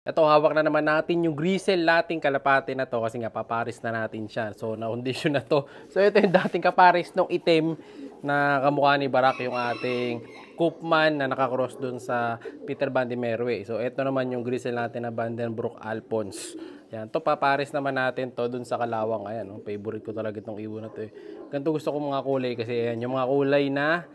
Ito, hawak na naman natin yung Grisel nating kalapate na to kasi nga paparis na natin siya. So, na-condition na to. So, ito yung dating kaparis nung itim na kamukha ni Barak, yung ating Koopman na nakakross dun sa Peter Van de Merwe. So, ito naman yung Grisel natin na Vandenbroek Alphonse. Yan, to paparis naman natin to dun sa Kalawang. Ayan, favorite ko talaga itong ibon na to eh. Ganito gusto ko mga kulay kasi ayan, yung mga kulay na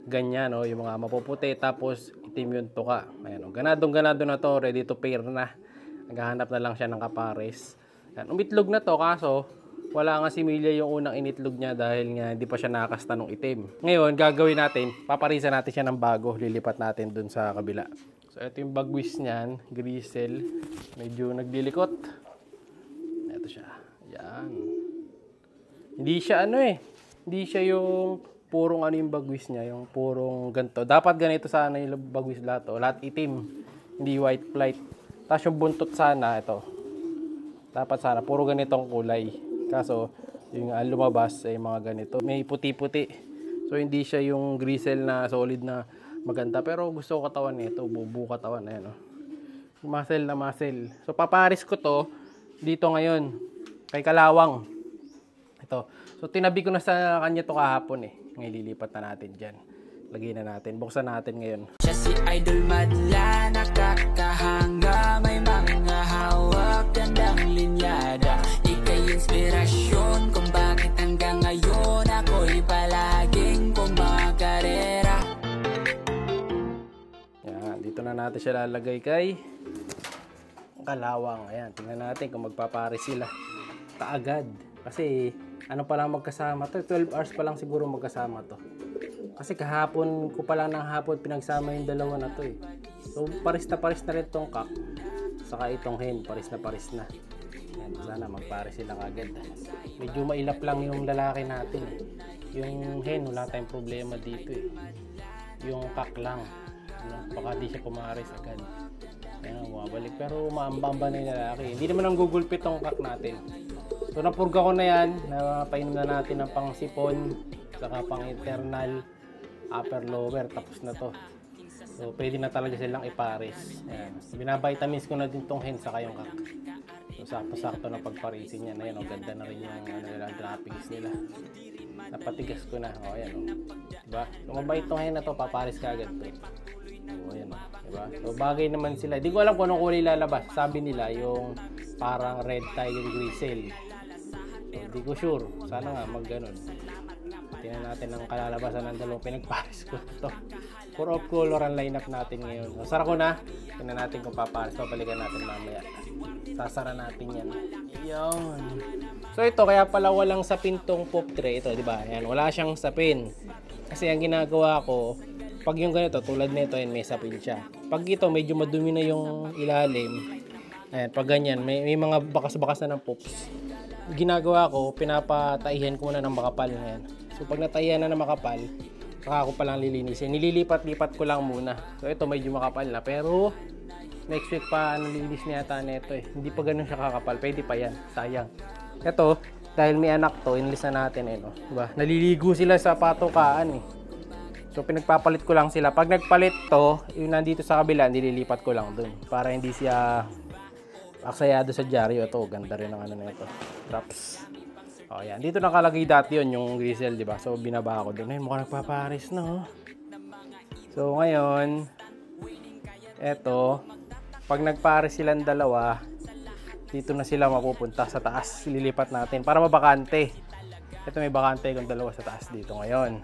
ganyan, no? Yung mga mapuputi tapos itim yung tuka. Ayan, oh. Ganadong-ganado na to, ready to pair na. Naghahanap na lang siya ng kapares. Ayan, umitlog na to kaso wala nga si Milya yung unang initlog niya dahil nga hindi pa siya nakasta nung itim. Ngayon, gagawin natin, paparisan natin siya ng bago, lilipat natin dun sa kabila. So, ito yung bagwis niyan, Grisel. Medyo naglilikot. Ito siya. Ayan. Hindi siya hindi siya yung purong yung bagwis niya, yung purong ganito. Dapat ganito sana yung bagwis lahat. Lahat itim, hindi white flight. Tapos yung buntot sana, ito. Dapat sana, puro ganitong kulay. Kaso, yung lumabas ay mga ganito. May puti-puti. So, hindi siya yung Grisel na solid na maganda. Pero gusto ko katawan nito, bubu katawan. Ayan, muscle na muscle. So, paparis ko to dito ngayon, kay Kalawang. Ito. So, tinabi ko na sa kanya to kahapon eh. Ngayon lilipat na natin dyan. Lagyan na natin. Buksan natin ngayon. Siya si Idol Madla, nakakahanga, may mga hawak, gandang linyada. Ika'y inspirasyon kung bakit hanggang ngayon ako'y palaging kumakarera. Yan. Dito na natin siya lalagay kay Kalawang. Ayan. Tingnan natin kung magpapare sila. Kaagad. Kasi ano pa lang magkasama to, 12 hours pa lang siguro magkasama to. Kasi kahapon ko pa lang ng hapon pinagsama yung dalawa na to eh. So paris na rin tong kak. Saka itong hen, paris na. Yan, sana magpares sila kagad. Medyo mailap lang yung lalaki natin eh. Yung hen, wala tayong problema dito eh. Yung kak lang. Baka di siya pumares agad. Yan, bumabalik. Pero maambamba na yung lalaki. Hindi naman ang gugulpit tong kak natin. So napurga ko na yan, napainom na natin ng pang sipon, saka pang internal, upper lower, tapos na to. So pwede na talaga silang ipares. Ayan. Binavitamins ko na din tong hen saka yung kak. So sakto-sakto na pagparisin yan. Ayan, ganda na rin yung droppings nila. Napatigas ko na. O ayan o. Diba? Kung mabait tong hen na to, papares ka agad to. O ayan o. Diba? So bagay naman sila. Di ko alam kung anong kulay lalabas. Sabi nila yung parang red tiger Grisel. Hindi ko sure. Sana nga mag-ganon. Tingnan natin ang kalalabasan ng dalawang pinagpares ko ito. For off color ang lineup natin ngayon. So, sara ko na. Tingnan natin kung papares. So, balikan natin mamaya. Sasara natin yan. Yan. So, ito. Kaya pala walang sapin tong pop tray. Ito, di ba? Yan. Wala siyang sapin. Kasi ang ginagawa ko, pag yung ganito, tulad nito, yan, may sapin siya. Pag ito, medyo madumi na yung ilalim. Ayan, pag ganyan, may mga bakas-bakas na ng pops. Ginagawa ko, pinapataihan ko muna ng makapal. Ayan. So pag nataihan na ng makapal, saka ako palang lilinisin. Nililipat-lipat ko lang muna. So ito medyo makapal na. Pero next week pa nilinis niya yata nito eh. Hindi pa ganun siya kakapal. Pwede pa yan. Sayang. Ito, dahil may anak to, inlis na natin eh. No? Diba? Naliligo sila sa patukaan eh. So pinagpapalit ko lang sila. Pag nagpalit to, yung nandito sa kabila, nililipat ko lang dun. Para hindi siya aksayado sa dyaryo. Ito, ganda rin ang ano na ito. Drops. O, yan. Dito nakalagay dati yun, yung Grisel, di ba? So, binaba ko doon. Ay, mukhang nagpapares na, oh. So, ngayon, eto, pag nagpares silang dalawa, dito na sila mapupunta sa taas. Lilipat natin para mabakante. Ito, may bakante kung dalawa sa taas dito ngayon.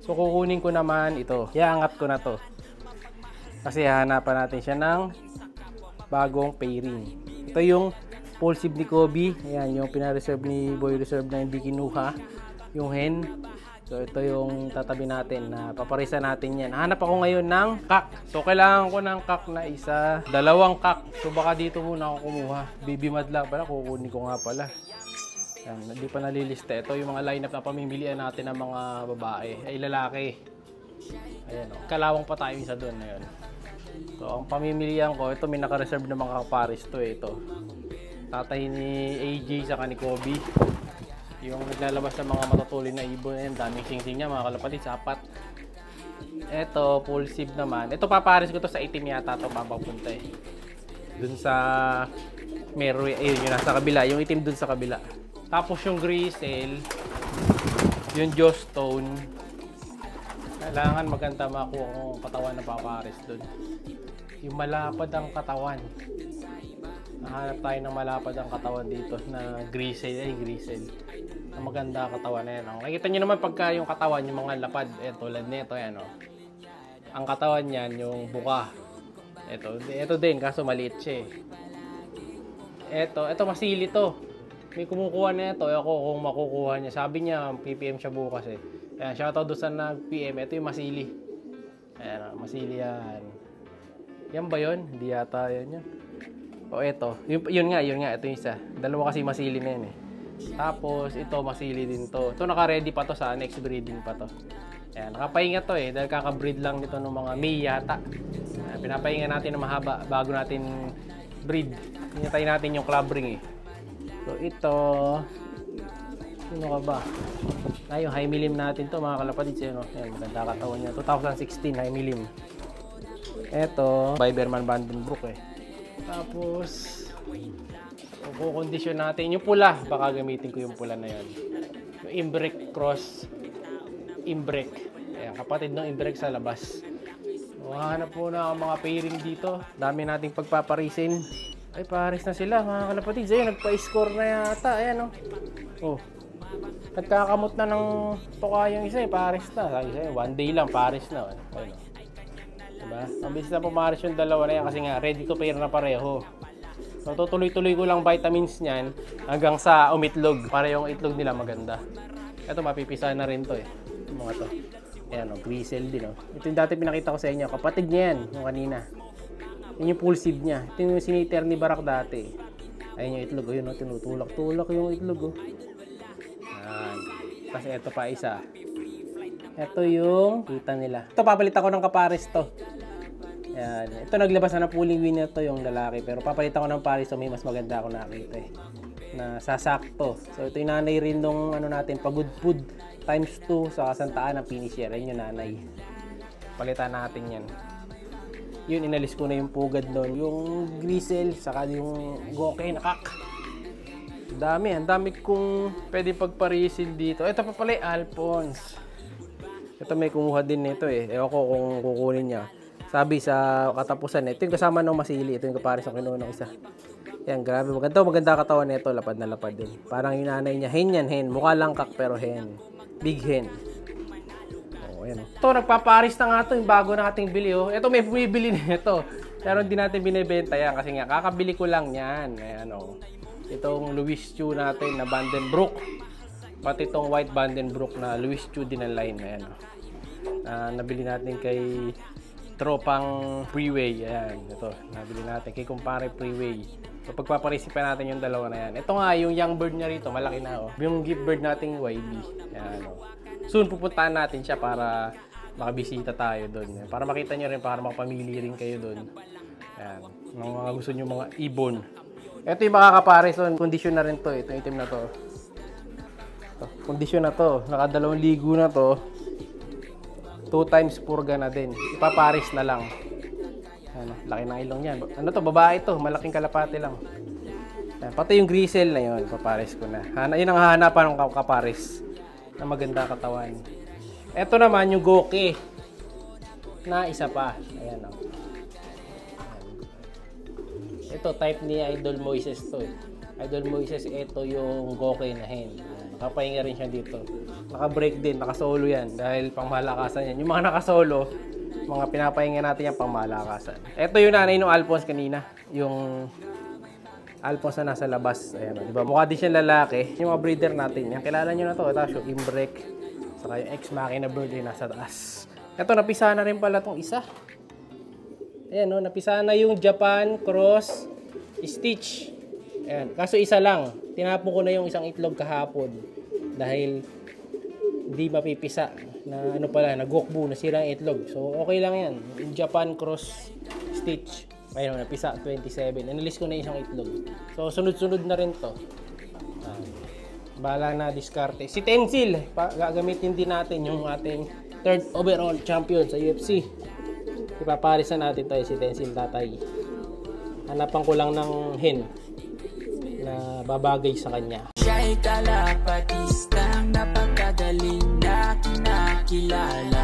So, kukunin ko naman ito. Iangat ko na to. Kasi hahanapan natin siya ng bagong pairing. Ito yung Pulsive ni Kobe. Ayan, yung pina-reserve ni Boy Reserve na hindi kinuha. Yung hen. So, ito yung tatabi natin na paparisa natin yan. Hanap ako ngayon ng kak. So, kailangan ko ng kak na isa. Dalawang kak. So, baka dito muna ako kumuha. Baby Madla pala. Kukunin ko nga pala. Ayan, hindi pa nalilista. Ito yung mga lineup na pamimilian natin ng mga babae. Ay, lalaki. Ayan, o. Kalawang pa tayo isa doon. Ayan. So, ang pamimilian ko, ito may naka-reserve na mga kaparis to eh. Ito. Tatay ni AJ sa ni Kobe. Yung naglalabas ng mga matutuloy na ibon. Ayan, daming sing-sing niya mga kalapatid. Sapat. Ito, Pulsive naman. Ito papares ko to sa itim yata ito papapunta eh. Dun sa Merway, ayun, yung nasa kabila. Yung itim dun sa kabila. Tapos yung Grisel, yung Jawstone, kailangan maganda makuha kung katawan na papares dun. Yung malapad ang katawan. Nahanap tayo ng malapad ang katawan dito na Grisel. Ang maganda katawan na yan. Nakikita nyo naman pagka yung katawan, yung mga lapad, tulad nito yan. Ang katawan niyan, yung buka. Ito din, kaso maliit siya eh. Ito masili to. May kumukuha na ito. Ako kung makukuha niya. Sabi niya, PPM siya bukas eh. Ayan, shoutout doon sa nag-PM. Ito yung masili. Ayan, masili yan. Yan ba yun? Hindi yata yan yun. O ito. Yun nga. Ito yung isa. Dalawa kasi masili na yan eh. Tapos, ito masili din to. Ito naka-ready pa to sa next breeding pa to. Ayan, nakapahinga to eh. Dahil kaka-breed lang nito ng mga May yata. Ayan, pinapahinga natin ng mahaba bago natin breed. Hintayin natin yung club ring eh. So, ito. Sino ka ba? Yung high milim natin to mga kalapatids. Ayan, maganda katawan niya. 2016 high milim. Ito, Biberman Vandenbroek eh. Tapos, kukondisyon natin yung pula. Baka gamitin ko yung pula na yan. Yung Imbrek cross Imbrek. Ayan, kapatid ng Imbrek sa labas. Hanap po na ang mga pairing dito. Dami nating pagpaparisin. Ay, pares na sila mga kalapatids. Ayun, nagpa-score na yata. Ayan oh. Nagkakamot na ng tuka yung isa eh. Pares na. Sabi sa'yo, one day lang pares na. Ayun diba? Mabilis na pumares yung dalawa na yan kasi nga ready to pair na pareho. So tutuloy-tuloy ko lang vitamins niyan hanggang sa umitlog para yung itlog nila maganda. Ito mapipisa na rin to eh. Yung mga to. Ayan Grisel din Ito yung dati pinakita ko sa inyo. Kapatid niya yan, yung kanina. Yun yung full seed niya. Ito yung siniter ni Barak dati. Ayun yung itlog. Ayun tinutulak-tulak yung itlog Ayan. Kasi ito pa isa. Ito yung kita nila. Ito papalit ako ng kapares to. Ayan. Ito naglabas na ng pulling winner to yung lalaki. Pero papalitan ko ng pares so may mas maganda ako nakita eh. Na sasakto. So ito yung nanay rin nung natin, Pagod Food times 2 sa Santaan ng finisher. Ayun yung nanay. Palitan natin yan. Yun, inalis ko na yung pugad doon. Yung Grisel, saka yung Goke, nakak. Ang dami kong pwede pagparisil dito. Ito pa pala yung Alphonse. Ito may kumuha din nito eh. Ewan ko kung kukunin niya. Sabi sa katapusan, ito yung kasama ng masili. Ito yung kapares ng kinuha ng isa. Yan, grabe. Maganda katawan nito. Lapad na lapad din. Parang yung nanay niya. Hen yan, hen. Mukha lang kak pero hen. Big hen. Ayan. Ito, nagpaparis na nga ito. Yung bago nating bili. Ito, may bumibili na ito. Pero hindi natin binibenta yan. Kasi nga, kakabili ko lang yan. Ayan Itong Louis Chu natin na Vandenbroek. Pati itong white Vandenbroek na Louis Chu din ang line. Ayan nabili natin kay Tropang Freeway. Ayan, ito. Nabili natin kay Kumpare Freeway. So, pagpaparisipan natin yung dalawa na yan. Ito nga, yung young bird niya rito, malaki na Yung gift bird nating YB. Ayan Soon, pupuntahan natin siya para makabisita tayo doon. Para makita nyo rin, para makapamili rin kayo doon. Ayan. Mga gusto nyo mga ibon. Ito yung makakapares. Kondisyon na rin to. Ito yung itim na to. Kondisyon na to. Nakadalawang ligo na to. 2 times purga na din. Ipaparis na lang. Laki ng ilong yan. Ano to? Babae to. Malaking kalapate lang. Pati yung Grisel na yun. Paparis ko na. Yun ang hahanapan ng kaparis. Na maganda katawan. Ito naman yung Goke. Na isa pa. Ayan Ito type ni Idol Moises to. Idol Moises, ito yung Goke na hen. Nakapahinga rin siya dito. Naka-break din, naka-solo yan. Dahil pangmalakasan yan. Yung mga naka-solo, mga pinapahinga natin yan pangmalakasan. Ito yung nanay ng Alphonse kanina. Yung Alphonse na nasa labas. Ayan, diba? Mukha din siyang lalaki. Yung mga breeder natin. Yan, kilala nyo na to. Ito yung Imbrek. Saka yung ex-machina bird yung nasa taas. Ito, napisa na rin pala itong isa. Ayan, napisa na yung Japan Cross Stitch. Ayan. Kaso isa lang. Tinapon ko na yung isang itlog kahapon. Dahil hindi mapipisa. Na nagwokbu, nasira ang itlog. So, okay lang yan. Yung Japan Cross Stitch. Ayun, napisa 27. Analyst ko na isang itlog. So, sunod-sunod na rin to. Bahala na diskarte. Si Tensil, gagamitin din natin yung ating 3rd overall champion sa UFC. Ipaparisan natin tayo si Tensil Tatay. Hanapan ko lang ng hen na babagay sa kanya. Siya'y kalapatistang napakagaling na kinakilala.